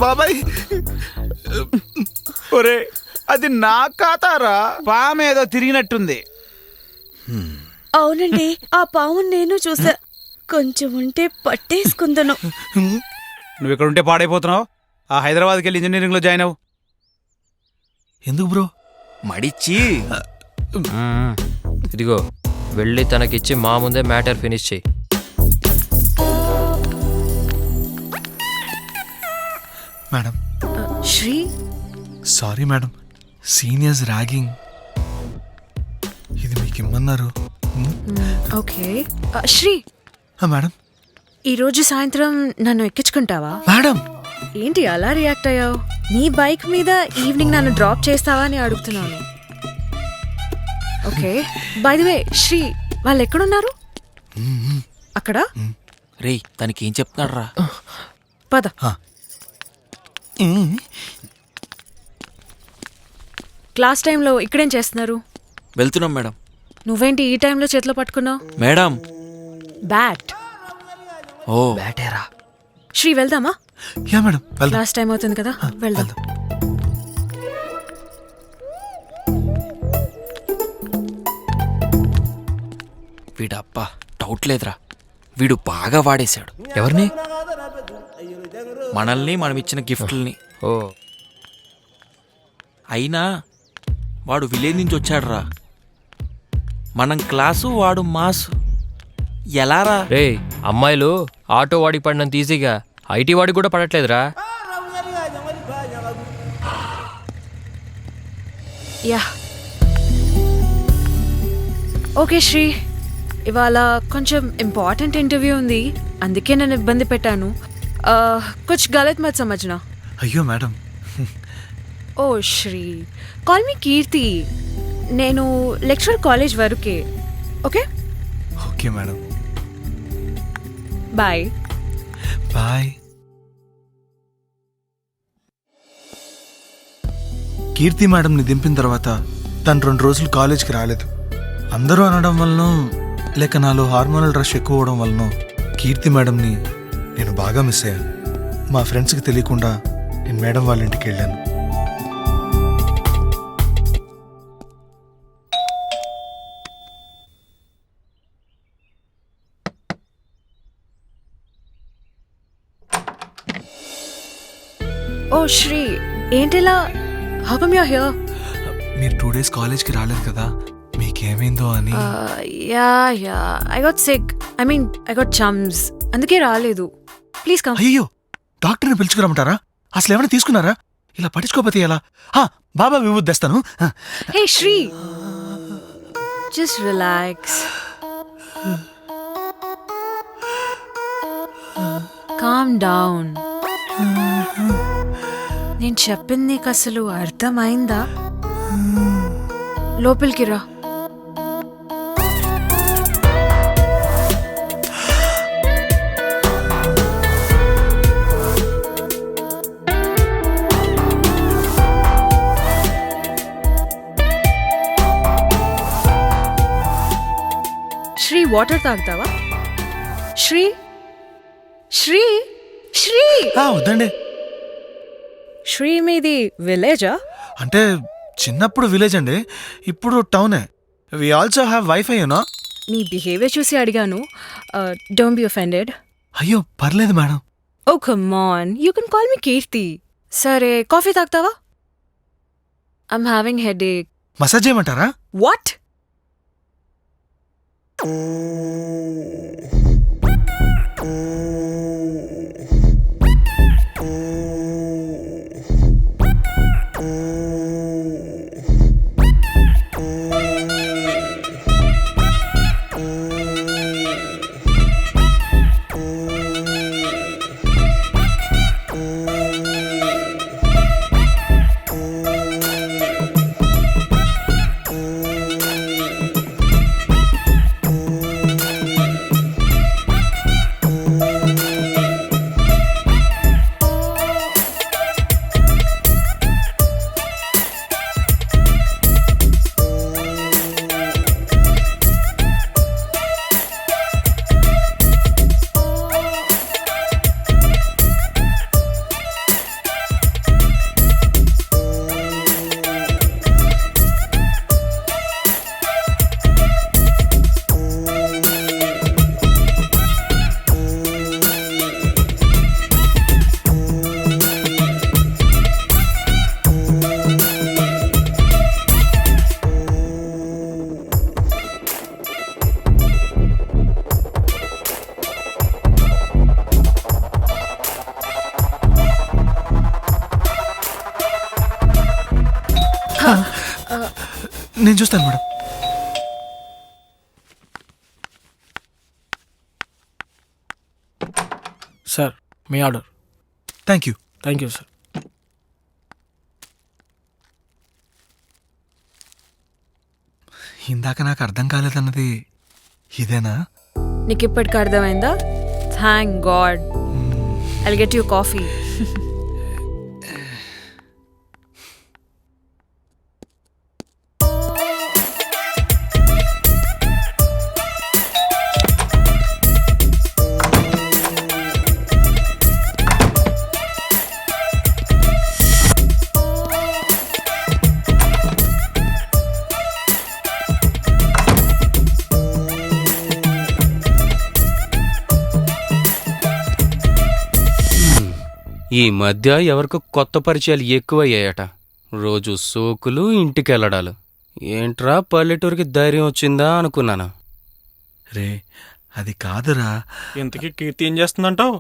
బాబాయ్ ఒరే అది నా ఖాతారా, పామేదో తిరిగినట్టుంది. అవునండి, ఆ పావును నేను చూసా. కొంచెం ఉంటే పట్టేసుకుందను. నువ్వు ఇక్కడ ఉంటే పాడైపోతున్నావు. ఆ హైదరాబాద్కి వెళ్ళి ఇంజనీరింగ్ లో జాయిన్ అవ్వు. ఎందుకు బ్రో? మడిచి ఇదిగో వెళ్ళి తనకిచ్చి మా ముందే మ్యాటర్ ఫినిష్ చెయ్యి. Madam Sri, sorry madam, seniors ragging. ఇది మీకు ఇమ్మన్నారు. ఓకే. శ్రీ, మేడం ఈరోజు సాయంత్రం నన్ను ఎక్కించుకుంటావా? మేడం ఏంటి అలా రియాక్ట్ అయ్యావు? నీ బైక్ మీద ఈవినింగ్ నన్ను డ్రాప్ చేస్తావా అని అడుగుతున్నాను. Okay, by the way Sri, వాళ్ళు ఎక్కడున్నారు? అక్కడ. రేయ్ తనకి ఏం చెప్తున్నాడు రా? పద. క్లాస్ టైంలో ఇక్కడేం చేస్తున్నారు? వెళ్తున్నాం మేడం. నువ్వేంటి ఈ టైంలో చేతిలో పట్టుకున్నావు? Madam bat. ఓ బ్యాటేరా. శ్రీ, వెళ్దామా? యా మేడం, వెళ్దాం. క్లాస్ టైం అవుతుంది కదా, వెళ్దాం. వీడబ్బా డౌట్ లేదురా, వీడు బాగా వాడేశాడు. ఎవరిని? మనల్ని, మనం ఇచ్చిన గిఫ్ట్లని. ఓ, అయినా వాడు విలేజ్ నుంచి వచ్చాడురా. మనం క్లాసు, వాడు మాసు. ఎలారా? రే అమ్మాయిలు ఆటో వాడికి పడినంత ఈజీగా ఐటీ వాడికి కూడా పడట్లేదురా. యా ఓకే శ్రీ, ఇవాళ కొంచెం ఇంపార్టెంట్ ఇంటర్వ్యూ ఉంది, అందుకే నేను ఇబ్బంది పెట్టాను. కుచ్ గలత్ మత్ సమజ్నా. అయ్యో madam. Oh Sri, call me Keerthi. నేను లెక్చరర్ కాలేజ్ వరకే. Okay okay madam, bye. Bye. Keerthi మేడంని దింపిన తర్వాత తను 2 రోజులు కాలేజ్కి రాలేదు. అందరూ అనడం వలన, లేక నాలో హార్మోనల్ రష్ ఎక్కువ అవడం వలన కీర్తి మేడంని నేను బాగా మిస్ అయ్యాను. మా ఫ్రెండ్స్కి తెలియకుండా నేను మేడం వాళ్ళ ఇంటికి వెళ్ళాను. ఓ శ్రీ, ఏంటిలా? How come you are here? మీరు 2 days కాలేజ్కి రాలేదు కదా, మీకేమైందో అని. Yeah I got sick. I got chums, అందుకే రాలేదు. Please come. అయ్యో, డాక్టర్ని పిలుచుకురమ్మంటారా? అసలు ఏమైనా తీసుకున్నారా? ఇలా పట్టించుకోకపోతే ఎలా? బాబా విభూతి తెస్తాను. Hey Sri, just relax. Calm down. నేను చెప్పింది నీకు అసలు అర్థమైందా? లోపలికి రా. శ్రీ, వాటర్ తాగుతావా? శ్రీ శ్రీ శ్రీ. వద్దండి. శ్రీ, మీది విలేజా? అంటే చిన్నప్పుడు విలేజ్ అండి, ఇప్పుడు టౌనే. We also have wifi, you. Know behaviour చూసి అడిగాను. Don't be offended. అయ్యో పర్లేదు madam. Oh come on, you can call me Keerthi. సరే, కాఫీ తాగుతావా? I'm having headache. మసాజ్ చేయమంటారా? వాట్? నేను చూస్తాను మేడం. సార్ మీ order. Thank you. Thank you sir. ఇందాక నాకు అర్థం కాలేదన్నది ఇదేనా? నీకు ఇప్పటికి అర్థమైందా? Thank God. I'll get you coffee. ఈ మధ్య ఎవరికో కొత్త పరిచయాలు ఎక్కువయ్యాయట. రోజు సోకులు, ఇంటికెళ్ళడాలు. ఏంట్రా పల్లెటూరికి ధైర్యం వచ్చిందా అనుకున్నాను. రే అది కాదురా. ఇంతకీ కీర్తి ఏం చేస్తుందంటావు?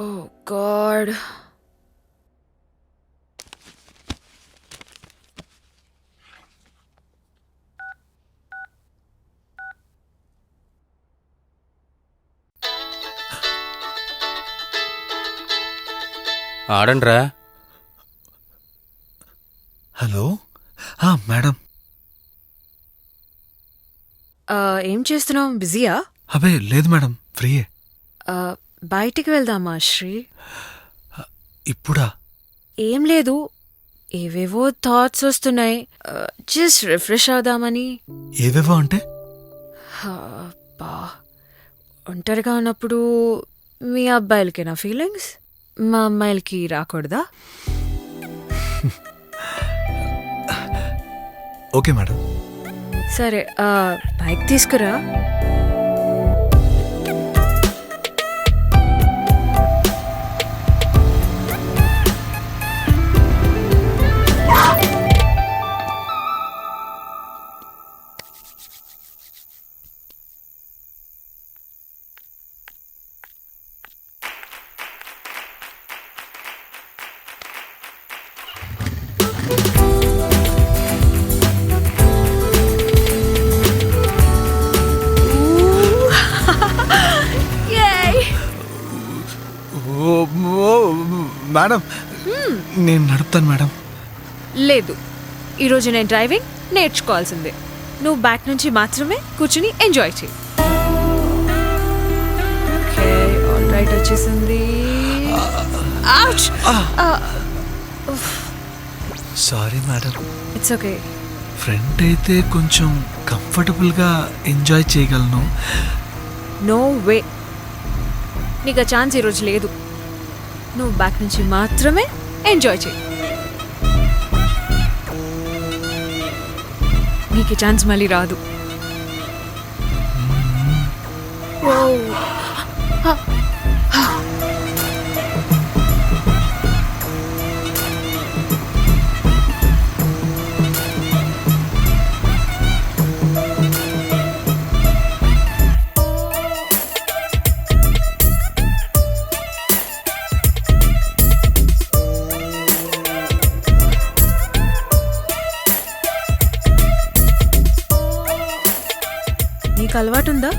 Oh God. ఆడండ్రా. Hello madam. ఏం చేస్తున్నావు? బిజీయా? అబే లేదు మేడం, ఫ్రీయే. బయటికి వెళ్దామా శ్రీ? ఇప్పుడా? ఏం లేదు, ఏవేవో థాట్స్ వస్తున్నాయి. జస్ట్ రిఫ్రెష్ అవుదామని. ఏవేవో అంటే? బా, ఒంటరిగా ఉన్నప్పుడు మీ అబ్బాయిలకి నా ఫీలింగ్స్, మా అమ్మాయిలకి రాకూడదా? Okay madam. సరే, బైక్ తీసుకురా. మేడం నేను నడుపుతాను మేడం. లేదు, ఈరోజు నేను డ్రైవింగ్ నేర్చుకోవాల్సిందే. నువ్వు బ్యాక్ నుంచి మాత్రమే కూర్చుని ఎంజాయ్ చేయి. ఓకే, ఆల్ రైట్, వచ్చేసింది. Sorry madam. It's okay. Front అయితే కొంచెం కంఫర్టబుల్గా ఎంజాయ్ చేయగలను. నో వే, నీకు ఆ ఛాన్స్ ఈరోజు లేదు. నువ్వు బ్యాక్ నుంచి మాత్రమే ఎంజాయ్ చేయి. నీకు ఛాన్స్ మళ్ళీ రాదు. నీకు అలవాటు ఉందా?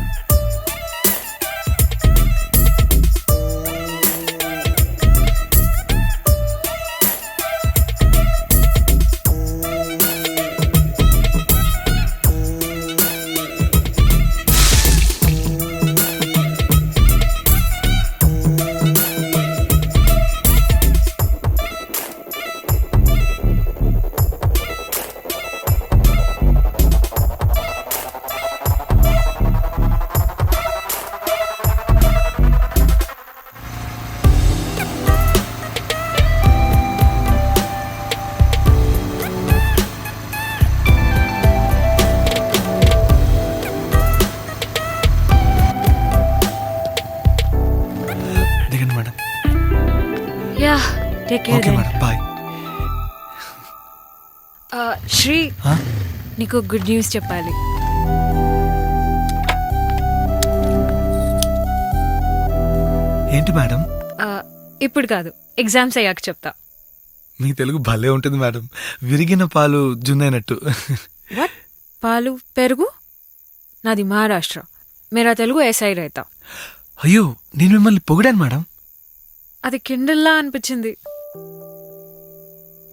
Take care okay madam bye. Sri నీకు గుడ్ న్యూస్ చెప్పాలి. ఏంటి మేడం? ఇప్పుడు కాదు, ఎగ్జామ్స్ అయ్యాక చెప్తా. మీ తెలుగు భలే ఉంటుంది మేడం, విరిగిన పాలు జున్నైనట్టు. వాట్? పాలు పెరుగు? నాది మహారాష్ట్ర, మేరా తెలుగు ఏసై రైతా. అయ్యో నేను మిమ్మల్ని పొగిడాను మేడం. అది కిండల్లా అనిపించింది.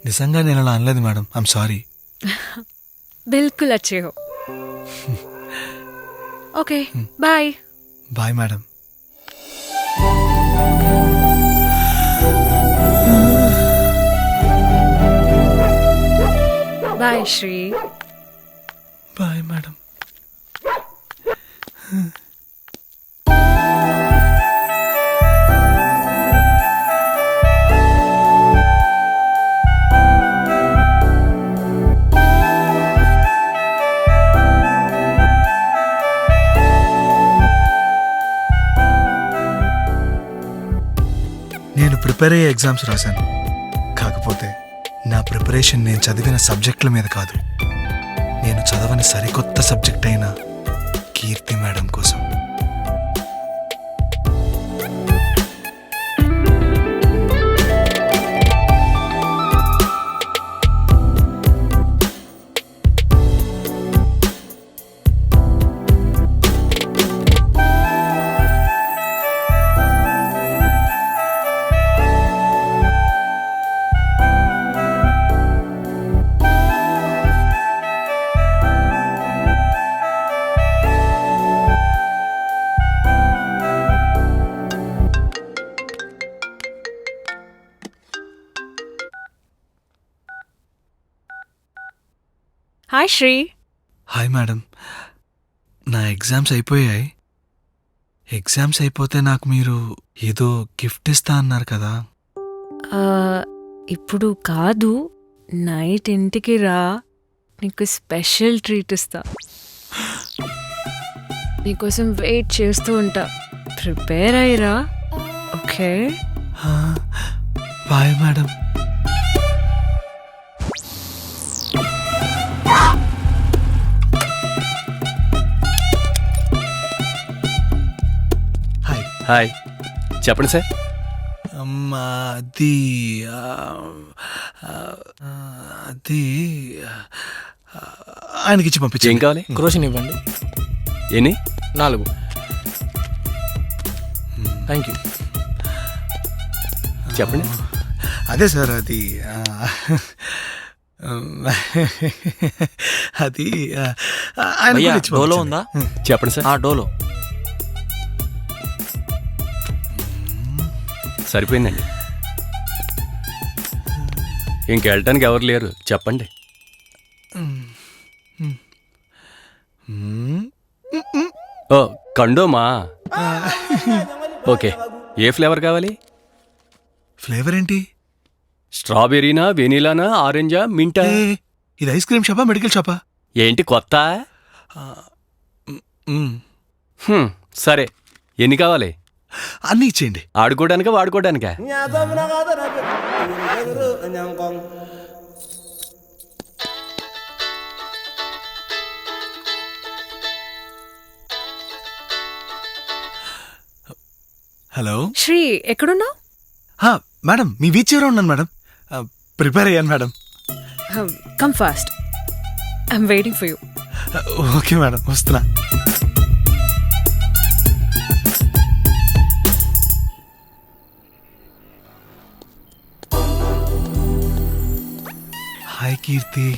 నిజంగా నేను అలా అనలేదు మేడం, ఐమ్ సారీ. బిల్కుల్ అచ్చే హో. Okay bye. Bye madam. Bye Sri. Bye madam. నేను ప్రిపేర్ అయ్యే ఎగ్జామ్స్ రాశాను, కాకపోతే నా ప్రిపరేషన్ నేను చదివిన సబ్జెక్టుల మీద కాదు, నేను చదవని సరికొత్త సబ్జెక్ట్ అయిన కీర్తి మేడం కోసం. హాయ్ శ్రీ. హాయ్ మేడం, నా ఎగ్జామ్స్ అయిపోయాయి. ఎగ్జామ్స్ అయిపోతే నాకు మీరు ఏదో గిఫ్ట్ ఇస్తా అన్నారు కదా. ఇప్పుడు కాదు, నైట్ ఇంటికి రా, నీకు స్పెషల్ ట్రీట్ ఇస్తా. నీకోసం వెయిట్ చేస్తూ ఉంటా, ప్రిపేర్ అయ్యిరా. Okay bye madam. Hi. Hi, చెప్పండి సార్. అమ్మా అది అది ఆయనకిచ్చి ఏం పంపించండి. కావాలి? క్రోషన్ ఇవ్వండి. ఎన్ని? 4. Thank you. చెప్పండి. అదే సార్, అది అది ఆయన భయ్యా, కూడా ఇచ్చి డోలో పంపించండి. ఉందా? చెప్పండి సార్. ఆ డోలో. సరిపోయిందండి. ఇంకెళ్ళటానికి ఎవరు లేరు, చెప్పండి. ఓ కండోమా. ఓకే, ఏ ఫ్లేవర్ కావాలి? ఫ్లేవర్ ఏంటి? స్ట్రాబెర్రీనా, వెనీలానా, ఆరెంజా, మింటా? ఏ, ఇది ఐస్ క్రీమ్ షాపా, మెడికల్ షాపా? ఏంటి కొత్త? సరే, ఎన్ని కావాలి? అన్నీ ఇచ్చేయండి. ఆడుకోవడానికా వాడుకోవడానికా? హలో శ్రీ, ఎక్కడున్నావు? మేడం, మీ వీచ్ చివర ఉన్నాను మేడం. ప్రిపేర్ అయ్యాను madam. Come fast, I'm waiting for you. Okay madam, వస్తున్నా. హాయ్ కీర్తి.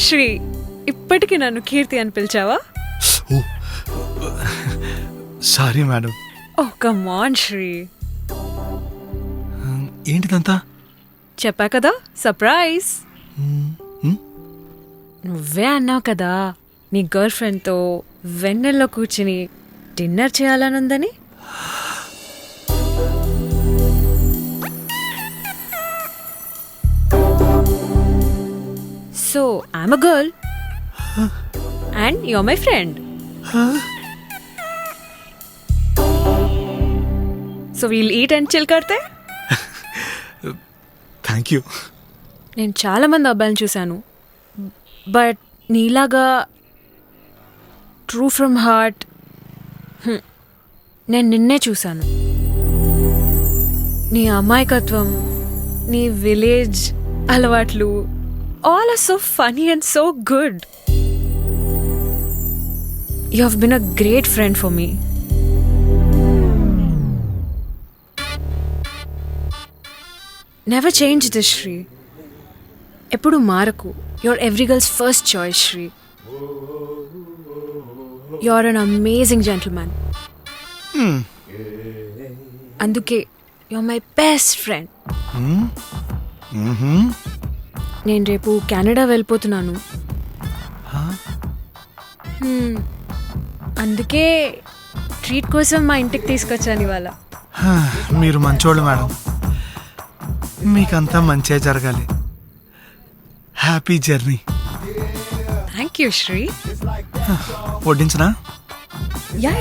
శ్రీ, ఇప్పటికీ నన్ను కీర్తి అని పిలిచావా? Sorry madam. Oh come on Sri. ఏంటిదంతా? చెప్పా కదా, సర్ప్రైజ్. నువ్వే అన్నావు కదా నీ గర్ల్ ఫ్రెండ్తో వెన్నెల్లో కూర్చుని డిన్నర్ చేయాలనుందని. So I'm a girl and you are my friend. So we'll eat and chill करते. Thank you. నేను చాలా మంది అబ్బాయిలను చూశాను, బట్ నీలాగా ట్రూ ఫ్రమ్ హార్ట్ నేను నిన్నే చూశాను. నీ అమాయకత్వం, నీ విలేజ్ అలవాట్లు, all are so funny and so good. You have been a great friend for me. Never change this, Sri. ఎప్పుడు మారకు. Your every girls first choice, Sri. Your an amazing gentlemen. అందుకే యువర్ మై బెస్ట్ ఫ్రెండ్. నేను రేపు Canada వెళ్ళిపోతున్నాను. అందుకే treat కోసం మా ఇంటికి తీసుకొచ్చాను ఇవాళ. మీరు మంచోళ్ళు మేడం. మీకంతా మంచిగా జరగాలి. Happy journey. Thank you, Sri. వడ్డించనా? Yeah.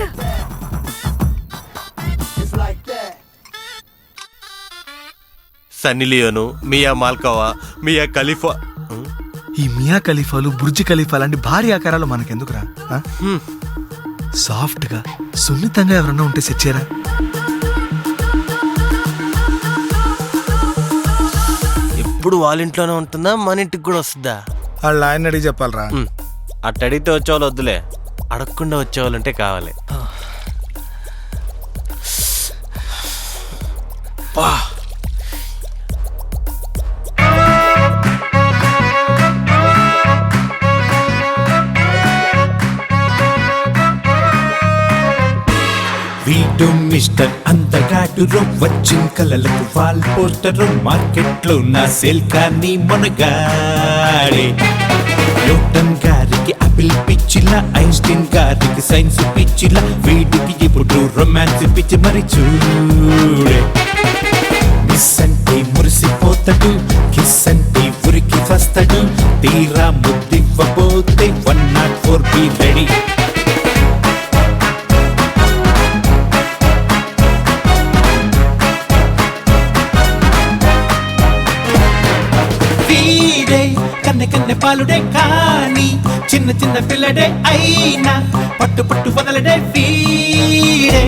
Sunny Leone, Mia Malkova, Mia Khalifa. ఈ మియా ఖలీఫాలు, బుర్జ్ ఖలీఫా లాంటి భారీ ఆకారాలు మనకెందుకురా? సాఫ్ట్గా సున్నితంగా ఎవరన్నా ఉంటే సెచ్చారా? ఎప్పుడు వాళ్ళ ఇంట్లోనే ఉంటుందా, మన ఇంటికి కూడా వస్తుందా? వాళ్ళ ఆయన అడిగి చెప్పాలరా. అట్ట అడిగితే వచ్చేవాళ్ళు వద్దులే, అడగకుండా వచ్చేవాళ్ళంటే కావాలి. వీడు మిస్టర్ అందగాడు వచ్చిన కలలకు వాల్ పోస్టర్ మార్కెట్లో నా సేల్ కానీ మునగాడే. న్యూటన్ గారికి ఆపిల్ పిచ్చిలా, ఐన్స్టీన్ గారికి సైన్స్ పిచ్చిలా, వీడికి ఇప్పుడు రొమాన్స్ పిచ్చి మరి చూడే. మిస్ అంటే మురిసిపోతాడు, కిస్ అంటే ఉరికి వస్తాడు, తీరా ముద్దివ్వబోతే 104 బి రెడీ. కన్నె పాలుడే కానీ చిన్న చిన్న పిల్లడే అయినా పట్టు పట్టు వదలడే వీడే.